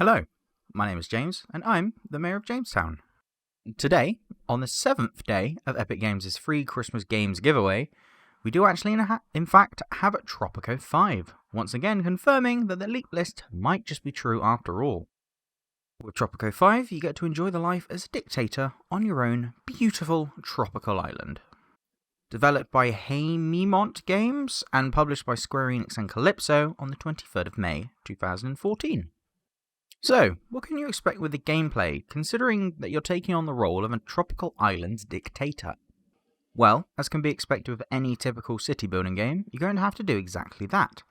Hello, my name is James, and I'm the Mayor of Jamestown. Today, on the 7th day of Epic Games' free Christmas Games giveaway, we do actually in fact have Tropico 5, once again confirming that the leaked list might just be true after all. With Tropico 5, you get to enjoy the life as a dictator on your own beautiful tropical island. Developed by Haemimont Games and published by Square Enix and Calypso on the 23rd of May 2014. So, what can you expect with the gameplay, considering that you're taking on the role of a tropical island's dictator? Well, as can be expected with any typical city building game, you're going to have to do exactly that.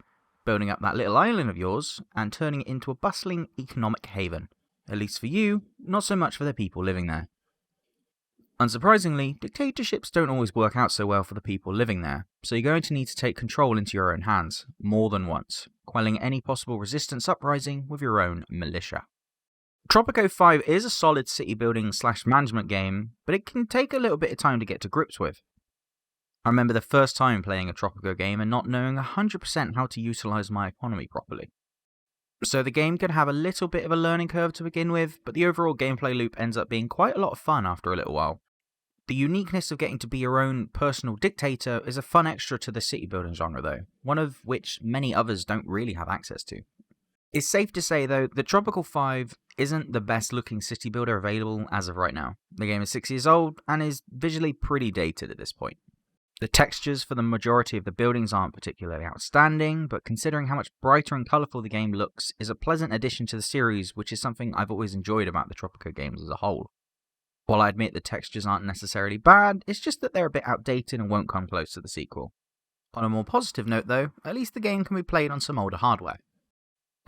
Building up that little island of yours and turning it into a bustling economic haven. At least for you, not so much for the people living there. Unsurprisingly, dictatorships don't always work out so well for the people living there, so you're going to need to take control into your own hands, more than once, quelling any possible resistance uprising with your own militia. Tropico 5 is a solid city building / management game, but it can take a little bit of time to get to grips with. I remember the first time playing a Tropico game and not knowing 100% how to utilise my economy properly. So the game can have a little bit of a learning curve to begin with, but the overall gameplay loop ends up being quite a lot of fun after a little while. The uniqueness of getting to be your own personal dictator is a fun extra to the city building genre though, one of which many others don't really have access to. It's safe to say though that Tropico 5 isn't the best looking city builder available as of right now. The game is 6 years old and is visually pretty dated at this point. The textures for the majority of the buildings aren't particularly outstanding, but considering how much brighter and colourful the game looks is a pleasant addition to the series, which is something I've always enjoyed about the Tropico games as a whole. While I admit the textures aren't necessarily bad, it's just that they're a bit outdated and won't come close to the sequel. On a more positive note though, at least the game can be played on some older hardware.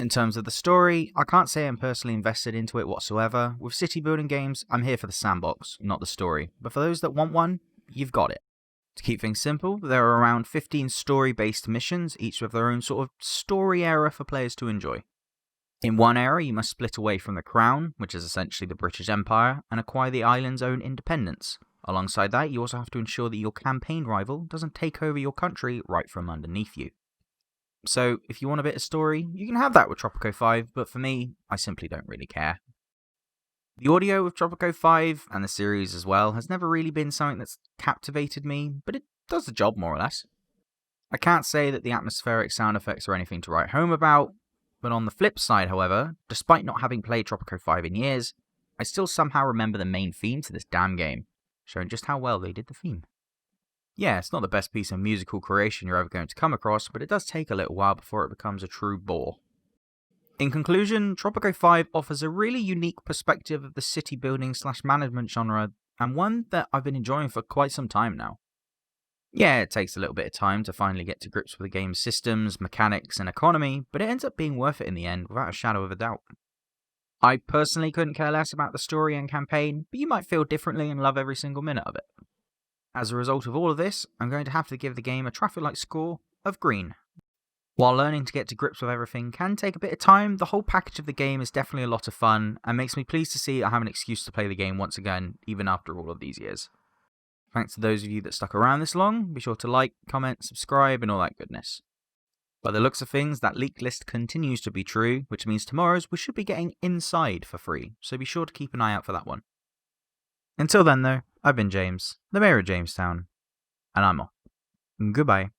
In terms of the story, I can't say I'm personally invested into it whatsoever. With city building games, I'm here for the sandbox, not the story. But for those that want one, you've got it. To keep things simple, there are around 15 story-based missions, each with their own sort of story era for players to enjoy. In one era, you must split away from the Crown, which is essentially the British Empire, and acquire the island's own independence. Alongside that, you also have to ensure that your campaign rival doesn't take over your country right from underneath you. So, if you want a bit of story, you can have that with Tropico 5, but for me, I simply don't really care. The audio of Tropico 5, and the series as well, has never really been something that's captivated me, but it does the job more or less. I can't say that the atmospheric sound effects are anything to write home about, but on the flip side, however, despite not having played Tropico 5 in years, I still somehow remember the main theme to this damn game, showing just how well they did the theme. Yeah, it's not the best piece of musical creation you're ever going to come across, but it does take a little while before it becomes a true bore. In conclusion, Tropico 5 offers a really unique perspective of the city building / management genre, and one that I've been enjoying for quite some time now. Yeah, it takes a little bit of time to finally get to grips with the game's systems, mechanics, and economy, but it ends up being worth it in the end, without a shadow of a doubt. I personally couldn't care less about the story and campaign, but you might feel differently and love every single minute of it. As a result of all of this, I'm going to have to give the game a traffic light score of green. While learning to get to grips with everything can take a bit of time, the whole package of the game is definitely a lot of fun, and makes me pleased to see I have an excuse to play the game once again, even after all of these years. Thanks to those of you that stuck around this long. Be sure to like, comment, subscribe, and all that goodness. By the looks of things, that leaked list continues to be true, which means tomorrow's we should be getting Inside for free, so be sure to keep an eye out for that one. Until then though, I've been James, the Mayor of Jamestown, and I'm off. Goodbye.